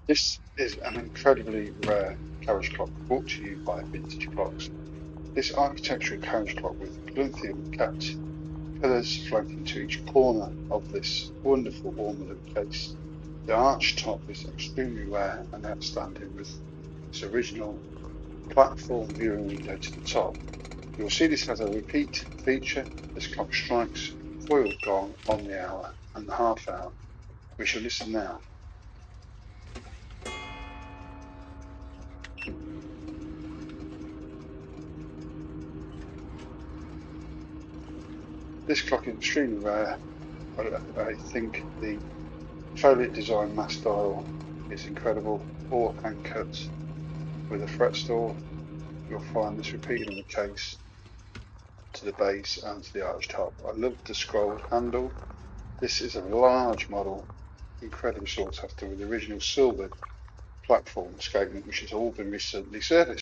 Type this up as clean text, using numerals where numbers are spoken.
This is an incredibly rare carriage clock brought to you by Vintage Clocks. This architectural carriage clock with Corinthian capped pillars floating to each corner of this wonderful ormolu case. The arch top is extremely rare and outstanding with its original platform viewing window to the top. You'll see this has a repeat feature. This clock strikes foiled gong on the hour and the half hour. We shall listen now. This clock is extremely rare. I think the foliate design mass dial is incredible. All hand cuts with a fret store. You'll find this repeated on the case to the base and to the arch top. I love the scrolled handle. This is a large model, incredibly sought after with the original silvered platform escapement, which has all been recently serviced.